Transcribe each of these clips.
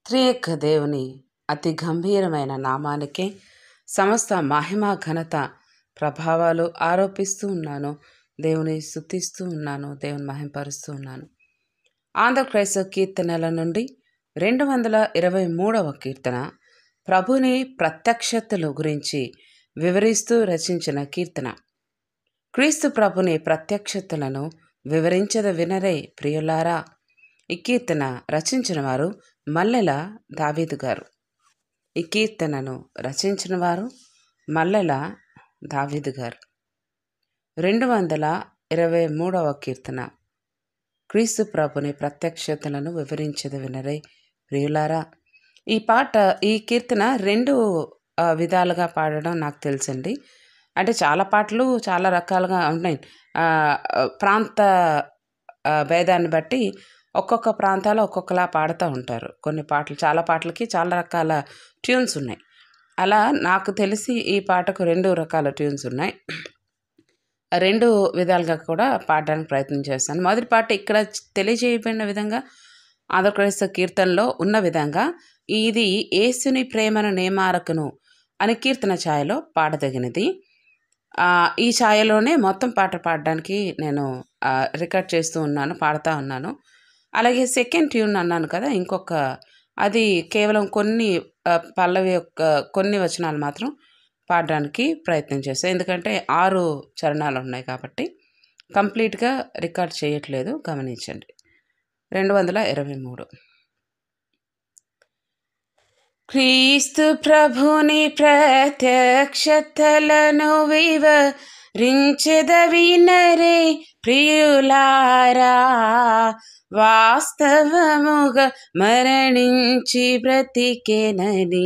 త్రియక దేవుని అతి గంభీరమైన నామానికే సమస్త మహిమ ఘనత ప్రభావాలు ఆరోపిస్తూ ఉన్నాను. దేవుని స్తుతిస్తూ ఉన్నాను. దేవుని మహింపరుస్తూ ఉన్నాను. ఆంధ్రక్రైస్తవ కీర్తనల నుండి 223వ కీర్తన ప్రభుని ప్రత్యక్షతల గురించి వివరిస్తూ రచించిన కీర్తన. క్రీస్తు ప్రభుని ప్రత్యక్షతలను వివరించద వినరే ప్రియులారా. ఈ కీర్తన రచించిన వారు మల్లెల దావీదు గారు. ఈ కీర్తనను రచించిన వారు మల్లెల దావీదు గారు. 223వ కీర్తన క్రీస్తు ప్రభుని ప్రత్యక్షతలను వివరించద వినరే ప్రియులారా. ఈ కీర్తన రెండు విధాలుగా పాడడం నాకు తెలుసండి. అంటే చాలా పాటలు చాలా రకాలుగా ఉన్నాయి. ప్రాంత భేదాన్ని బట్టి ఒక్కొక్క ప్రాంతాల్లో ఒక్కొక్కలా పాడుతూ ఉంటారు. కొన్ని పాటలు, చాలా పాటలకి చాలా రకాల ట్యూన్స్ ఉన్నాయి. అలా నాకు తెలిసి ఈ పాటకు 2 రకాల ట్యూన్స్ ఉన్నాయి. 2 విధాలుగా కూడా పాడడానికి ప్రయత్నం చేస్తాను. మొదటి పాట ఇక్కడ తెలియజేయబడిన విధంగా ఆంధ్రక్రైస్తవ కీర్తనలో ఉన్న విధంగా ఇది యేసుని ప్రేమను నేమారకును అని కీర్తన ఛాయలో పాడదగినది. ఈ ఛాయలోనే మొత్తం పాట పాడడానికి నేను రికార్డ్ చేస్తూ ఉన్నాను, పాడుతూ ఉన్నాను. అలాగే సెకండ్ ట్యూన్ అన్నాను కదా, ఇంకొక అది కేవలం కొన్ని పల్లవి యొక్క కొన్ని వచనాలు మాత్రం పాడడానికి ప్రయత్నం చేస్తాను. ఎందుకంటే 6 చరణాలు ఉన్నాయి కాబట్టి కంప్లీట్గా రికార్డ్ చేయట్లేదు, గమనించండి. 223. క్రీస్తు ప్రభుని ప్రత్యక్షతలను వివరించెద వినరే ప్రియులారా. వాస్తవముగా మరణించి బ్రతికెనని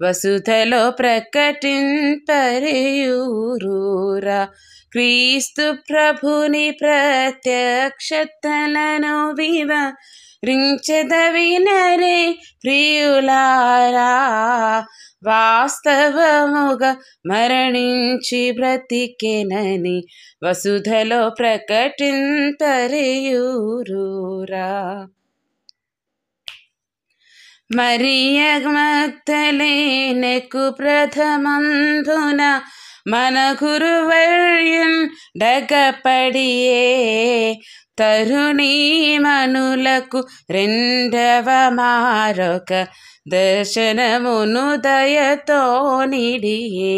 వసుధలో ప్రకటింపరేయూరురా. క్రీస్తు ప్రభుని ప్రత్యక్షతలను వివరించెద వినరే ప్రియులారా. వాస్తవముగా మరణించి బ్రతికెనని వసుధలో ప్రకటింపరేయూరురా. మరియ మగ్దలేనెకు ప్రథమంబున మన గురువర్యున్ డగపడియే. తరుణీ మనులకు రెండవ మారొక దర్శనమును దయతో నిడియే.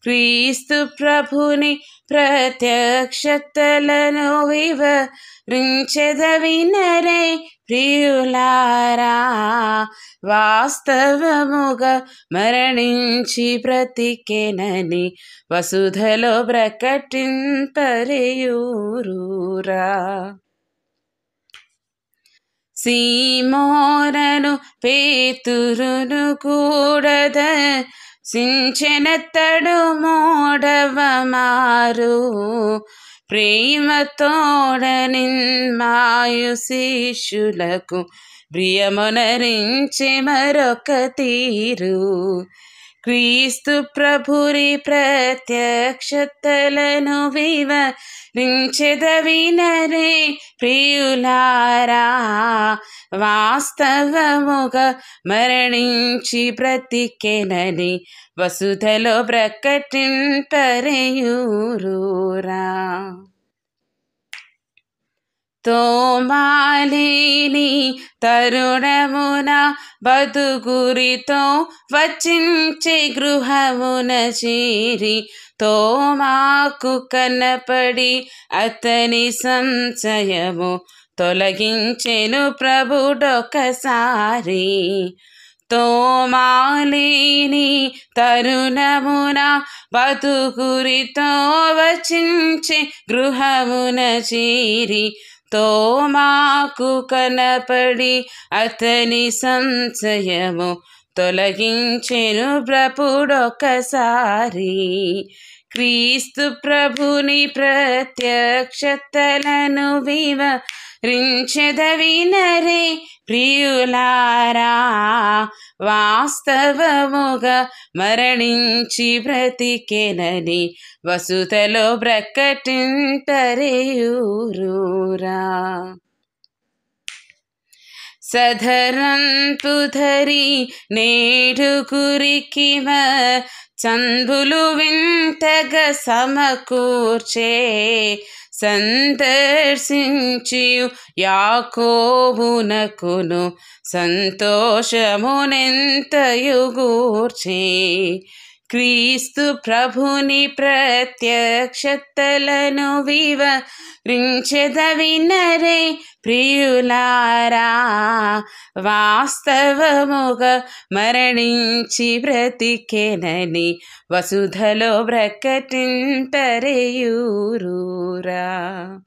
క్రీస్తు ప్రభుని ప్రత్యక్షతలను వివరించెద వినరే ప్రియులారా. వాస్తవముగా మరణించి బ్రతికెనని వసుధలో ప్రకటింపరేయూరురా. సీమోనను పేతురును కూడద సించెనెత్తడు మోడవ మారు. ప్రేమతోడనిన్మాయు శిష్యులకు ప్రియమునరించే మరొక తీరు. క్రీస్తు ప్రభుని ప్రత్యక్షతలను వివరించెద వినరే ప్రియులారా. వాస్తవముగా మరణించి బ్రతికెనని వసుధలో ప్రకటింపరేయూరురా. తోమాలేని తరుణమున బతుకురితో వచ్చించే గృహమున చేరి తోమాకు కనపడి అతని సంశయము తొలగించెను ప్రభుడొకసారి. తోమాలేని తరుణమున బతుకురితో వచ్చించే గృహమున చేరి తోమాకు కనపడి అతని సంశయము తొలగించెను ప్రభుడొకసారి. క్రీస్తు ప్రభుని ప్రత్యక్షతలను వివరించెద వినరే ప్రియులారా. వాస్తవముగా మరణించి బ్రతికెనని వసుధలో ప్రకటింపరేయూరురా. సధరంపుధరి నేడు కురికిమ చంబులు వింతగా సమకూర్చే సందర్శించి యాకోబునకును సంతోషమునెంతయు గూర్చే. క్రీస్తు ప్రభుని ప్రత్యక్షతలను వివరించెద వినరే ప్రియులారా. వాస్తవముగా మరణించి బ్రతికెనని వసుధలో ప్రకటింపరేయూరురా.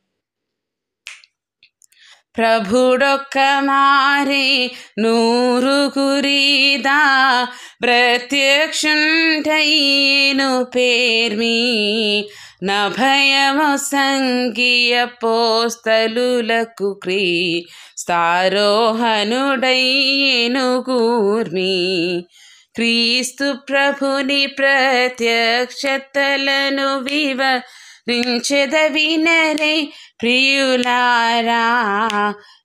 ప్రభుడొక్క మారి నూరుగురిదా ప్రత్యక్షుండైను పేర్మి. నభయము సంగీయ పోస్తలులకు క్రీస్తారోహణుడైను గూర్మి. క్రీస్తు ప్రభుని ప్రత్యక్షతలను వివరించెద వినరే ప్రియులారా.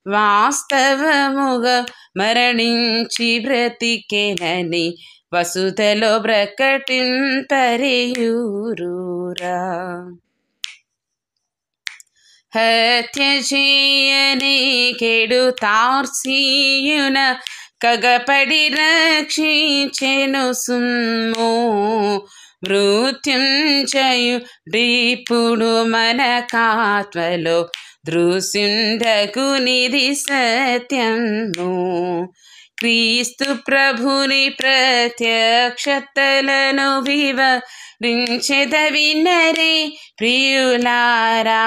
వాస్తవముగా మరణించి బ్రతికెనని వసుధలో ప్రకటింపరేయూరురా. హత్య చేయని కెడు తార్సీయున కగపడి రక్షించెను సుమ్ము. మృత్యుంజయుడిప్పుడు మనకాత్మలో దృశ్యుండగునిది సత్యము. క్రీస్తు ప్రభుని ప్రత్యక్షతలను వివరించెద వినరే ప్రియులారా.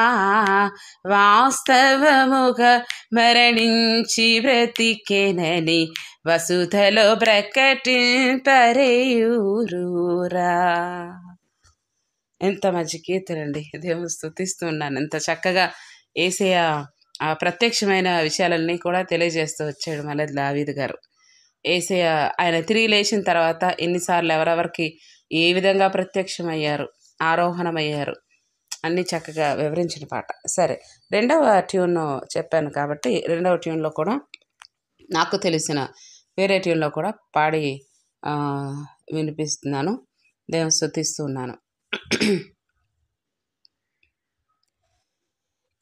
వాస్తవముగా మరణించి బ్రతికెనని వసుధలో ప్రకటింపరేయూరురా. ఎంత మంచి కీర్తనండి. దేవుని స్తుతిస్తున్నాను. ఎంత చక్కగా యేసయ్య ఆ ప్రత్యక్షమైన విషయాలన్నీ కూడా తెలియజేస్తూ వచ్చాడు మళ్ళీ దావీదు గారు. యేసయ్య ఆయన తిరిగి లేచిన తర్వాత ఎన్నిసార్లు ఎవరెవరికి ఏ విధంగా ప్రత్యక్షమయ్యారు, ఆరోహణమయ్యారు అన్నీ చక్కగా వివరించిన పాట. సరే, రెండవ ట్యూన్ చెప్పాను కాబట్టి రెండవ ట్యూన్లో కూడా నాకు తెలిసిన వేరే ట్యూన్లో కూడా పాడి వినిపిస్తున్నాను. దేవుని స్తుతిస్తున్నాను.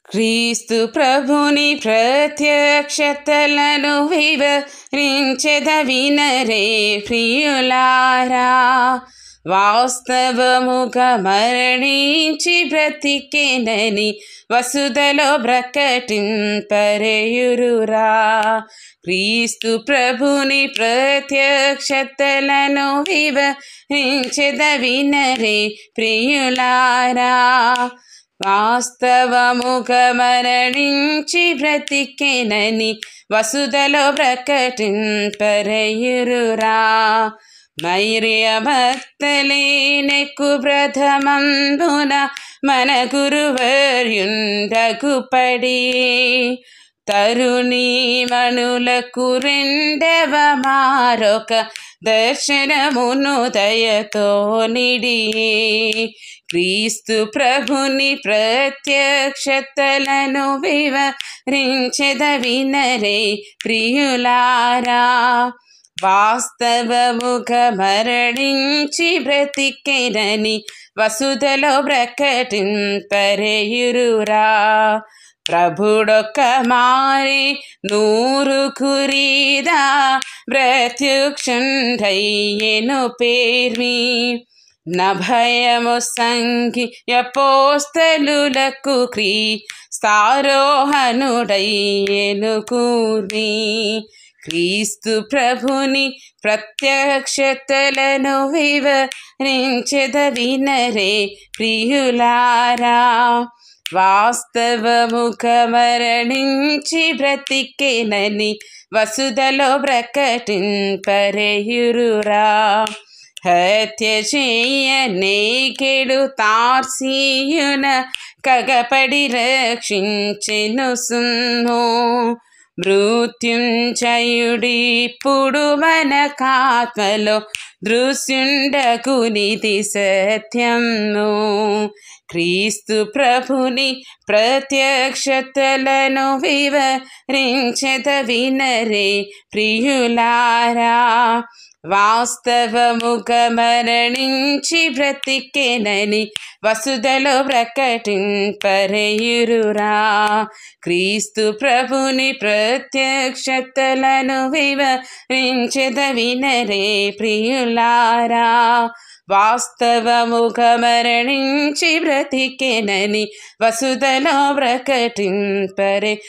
క్రీస్తు ప్రభుని ప్రత్యక్షతలను వివరించెద వినరే ప్రియులారా. వాస్తవముగా మరణించి బ్రతికెనని వసుధలో ప్రకటింపరేయురురా. క్రీస్తు ప్రభుని ప్రత్యక్షతలను వివరించెద వినరే ప్రియులారా. వాస్తవముగా మరణించి బ్రతికెనని వసుధలో ప్రకటింపరేయురురా. మైర్య భక్తలేనెక్కు ప్రథమంబున మన గురువర్యుండగుపడి తరుణీ మణులకు రెండవ మారొక దర్శనమును దయతో నిడి. క్రీస్తు ప్రభుని ప్రత్యక్షతలను వివరించెద వినరే ప్రియులారా. వాస్తవముగా మరణించి బ్రతికెనని వసుధలో ప్రకటింపరేయురురా. ప్రభుడొక్క మారి నూరుగురిదా ప్రత్యక్షుండైను పేర్మి. నభయము సంగీయ పోస్తలులకు క్రీస్తారోహణుడైను గూర్మి. క్రీస్తు ప్రభుని ప్రత్యక్షతలను వివరించెద వినరే ప్రియులారా. వాస్తవముగా మరణించి బ్రతికెనని వసుధలో ప్రకటింపరేయురురా. హత్య చేయనేకెడు తార్సీయున కగపడి రక్షించెను సుమ్ము. మృత్యుంజయుడిప్పుడు మనకాత్మలో దృశ్యుండగునిది సత్యము. క్రీస్తు ప్రభుని ప్రత్యక్షతలను వివరించెద వినరే ప్రియులారా. వాస్తవముగా మరణించి బ్రతికెనని వసుధలో ప్రకటింపరేయురురా. క్రీస్తు ప్రభుని ప్రత్యక్షతలను వివరించెద వినరే ప్రియులారా. వాస్తవముగా మరణించి బ్రతికెనని వసుధలో ప్రకటింపరేయురురా.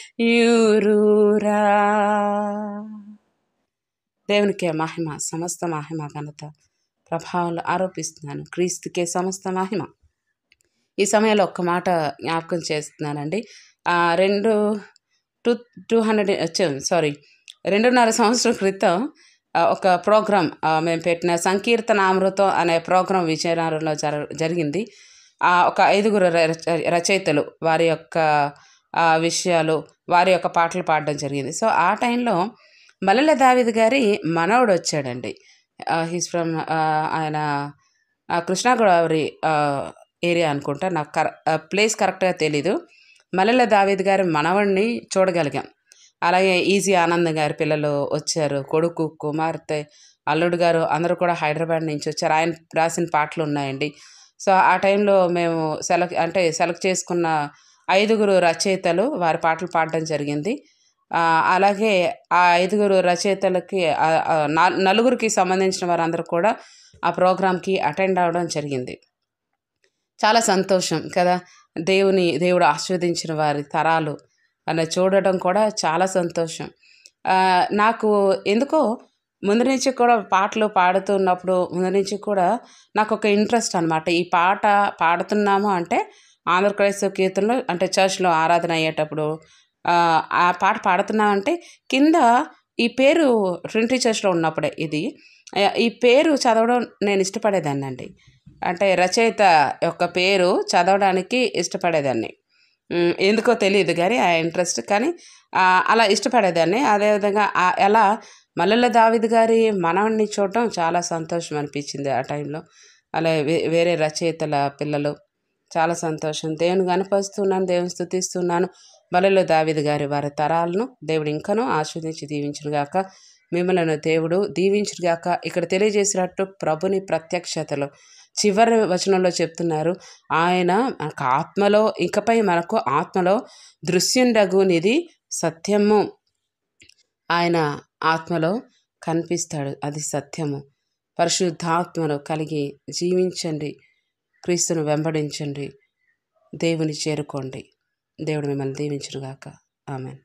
దేవునికే మహిమ, సమస్త మహిమ, ఘనత, ప్రభావాలు ఆరోపిస్తున్నాను. క్రీస్తుకే సమస్త మహిమ. ఈ సమయంలో ఒక్క మాట జ్ఞాపకం చేస్తున్నానండి. 2.5 సంవత్సరం క్రితం ఒక ప్రోగ్రాం మేము పెట్టిన సంకీర్తనామృతం అనే ప్రోగ్రాం విజయనగరంలో జరిగింది. ఒక 5 రచయితలు వారి యొక్క విషయాలు, వారి యొక్క పాటలు పాడడం జరిగింది. సో ఆ టైంలో మల్లెల దావీదు గారి మనవడు వచ్చాడండి. హీస్ ఫ్రమ్ ఆయన కృష్ణా గోదావరి ఏరియా అనుకుంటా, నాకు ప్లేస్ కరెక్ట్గా తెలీదు. మల్లెల దావీదు గారి మనవడిని చూడగలిగాం. అలాగే ఈజీ ఆనందం గారి పిల్లలు వచ్చారు, కొడుకు, కుమార్తె, అల్లుడు గారు అందరూ కూడా హైదరాబాద్ నుంచి వచ్చారు. ఆయన రాసిన పాటలు ఉన్నాయండి. సో ఆ టైంలో మేము సెలెక్ట్ చేసుకున్న 5 రచయితలు వారి పాటలు పాడడం జరిగింది. అలాగే ఆ 5 రచయితలకి 4 సంబంధించిన వారందరూ కూడా ఆ ప్రోగ్రాంకి అటెండ్ అవ్వడం జరిగింది. చాలా సంతోషం కదా. దేవుడు ఆశీర్వదించిన వారి తరాలు అలా చూడడం కూడా చాలా సంతోషం. నాకు ఎందుకో ముందు నుంచి కూడా పాటలు పాడుతున్నప్పుడు ముందు నుంచి కూడా నాకు ఒక ఇంట్రెస్ట్ అనమాట. ఈ పాట పాడుతున్నాము అంటే ఆంధ్రప్రదేశ్ కీర్తనలో అంటే చర్చ్లో ఆరాధన అయ్యేటప్పుడు ఆ పాట పాడుతున్నామంటే కింద ఈ పేరు ట్రినిటీ చర్చ్లో ఉన్నప్పుడే ఈ పేరు చదవడం నేను ఇష్టపడేదాన్ని అండి. అంటే రచయిత యొక్క పేరు చదవడానికి ఇష్టపడేదాన్ని. ఎందుకో తెలియదు కానీ ఆ ఇంట్రెస్ట్, కానీ అలా ఇష్టపడేదాన్ని. అదేవిధంగా ఎలా మల్లెల దావీదు గారి మనవడిని చూడటం చాలా సంతోషం అనిపించింది ఆ టైంలో. అలాగే వేరే రచయితల పిల్లలు, చాలా సంతోషం. దేవుని కనపరుస్తున్నాను, దేవుని స్తుతిస్తున్నాను. మల్లెల దావీదు గారి వారి తరాలను దేవుడు ఇంకనూ ఆశీర్వదించి దీవించునుగాక. మిమ్మల్ని దేవుడు దీవించునుగాక. ఇక్కడ తెలియజేసినట్టు ప్రభుని ప్రత్యక్షతలో చివరి వచనంలో చెప్తున్నారు, ఆయన మనకు ఆత్మలో, ఇకపై మనకు ఆత్మలో దృశ్యుండగునిది సత్యము. ఆయన ఆత్మలో కనిపిస్తాడు, అది సత్యము. పరిశుద్ధాత్మను కలిగి జీవించండి, క్రీస్తును వెంబడించండి, దేవుని చేరుకోండి. దేవుడు మిమ్మల్ని దీవించునుగాక. ఆమేన్.